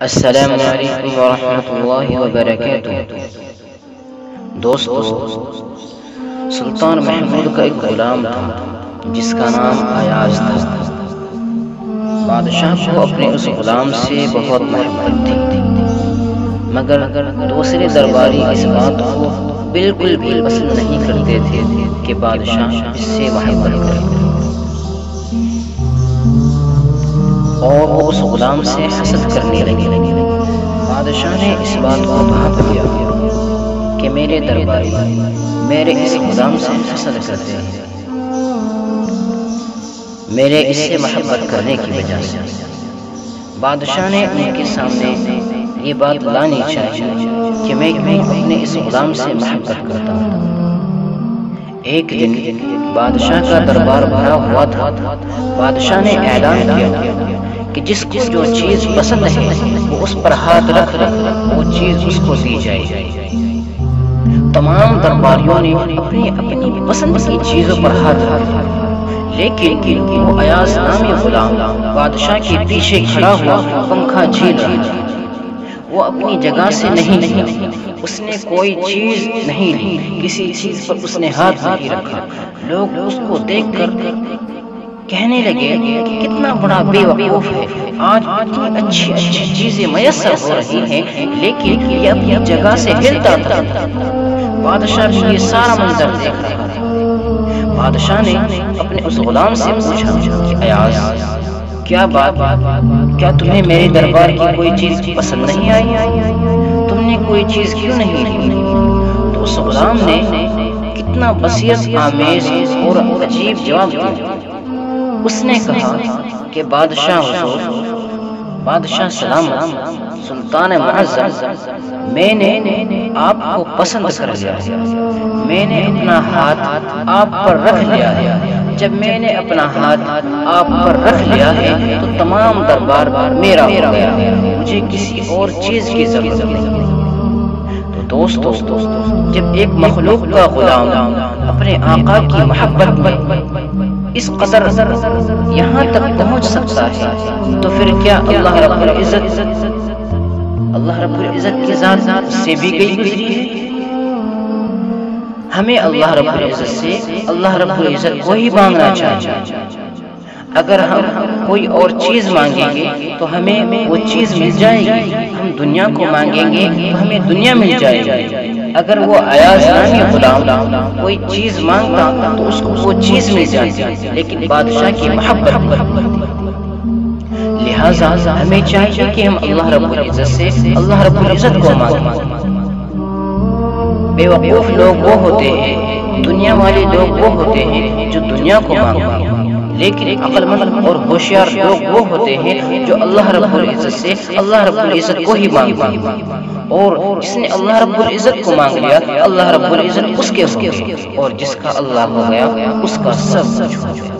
السلام علیکم ورحمۃ اللہ وبرکاتہ۔ دوستو، سلطان محمود کا ایک غلام تھا جس کا نام ایاز تھا۔ بادشاہ کو اپنے اس غلام سے بہت محبت تھی، مگر دوسرے درباری اس بات کو بالکل بھی پسند نہیں کرتے تھے کہ بادشاہ اس سے محبت کرے، اور وہ اس غلام سے حسد کرنے لگے۔ بادشاہ نے اس بات کو بھانپ لیا کہ میرے درباری میرے اس غلام سے حسد کرتے ہیں، میرے اس سے محبت کرنے کی وجہ سے۔ بادشاہ نے ان کے سامنے یہ بات لانی چاہیے کہ میں اپنے اس غلام سے محبت کرتا ہوں۔ ایک دن بادشاہ کا دربار بھرا ہوا تھا۔ بادشاہ نے اعلان کیا کہ جس کو جو چیز پسند ہے وہ اس پر ہاتھ رکھ وہ چیز اس کو دی جائے۔ تمام درباریوں نے اپنی اپنی پسند کی چیزوں پر ہاتھ رکھا، لیکن وہ ایاز نامی غلام بادشاہ کے پیچھے کھڑا ہوا پنکھا جھیل رہا تھا۔ وہ اپنی جگہ سے نہیں ہلا، اس نے کوئی چیز نہیں لی، کسی چیز پر اس نے ہاتھ نہیں رکھا۔ لوگ اس کو دیکھ کر کہنے لگے کہ کتنا بڑا بے وقوف ہے، آج اتنی اچھی اچھی چیزیں میسر ہو رہی ہیں لیکن یہ اپنی جگہ سے ہلتا تھا۔ بادشاہ بھی یہ سارا منظر دیکھ رہا تھا۔ بادشاہ نے اپنے اس غلام سے پوچھا کہ ایاز، کیا بات، کیا تمہیں میرے دربار کی کوئی چیز پسند نہیں آئی؟ تم نے کوئی چیز کیوں نہیں لی؟ تو اس غلام نے کتنا بصیرت آمیز اور عجیب جواب دیا۔ اس نے کہا کہ بادشاہ حضور، بادشاہ سلامت، سلطان معظم، میں نے آپ کو پسند کر لیا ہے، میں نے اپنا ہاتھ آپ پر رکھ لیا ہے۔ جب میں نے اپنا ہاتھ آپ پر رکھ لیا ہے تو تمام دربار میرا ہو گیا، مجھے کسی اور چیز کی ضرورت نہیں۔ تو دوستو، جب ایک مخلوق کا غلام اپنے آقا کی محبت میں اس قدر یہاں تک پہنچ سکتا ہے تو پھر کیا اللہ رب العزت کی ذات سے بھی گئی گزری ہے؟ ہمیں اللہ رب العزت سے اللہ رب العزت کو ہی مانگنا چاہیے۔ اگر ہم کوئی اور چیز مانگیں گے تو ہمیں وہ چیز مل جائے گی، ہم دنیا کو مانگیں گے تو ہمیں دنیا مل جائے گی۔ اگر وہ ایاز نامی غلام کوئی چیز مانگتا تو اس کو وہ چیز مل جاتی، لیکن بادشاہ کی محبت، لہذا ہمیں چاہیے کہ ہم اللہ رب العزت سے اللہ رب العزت کو مانگیں۔ بے وقوف لوگ وہ ہوتے ہیں، دنیا والے لوگ وہ ہوتے ہیں جو دنیا کو مانگتے ہیں، لیکن عقل مند اور ہوشیار لوگ وہ ہوتے ہیں جو اللہ رب العزت سے اللہ رب العزت کو ہی مانگتے ہیں، اور جس نے اللہ رب العزت کو مانگ لیا اللہ رب العزت اس کے اور جس کا اللہ ہو گیا اس کا سب کچھ ہو گیا۔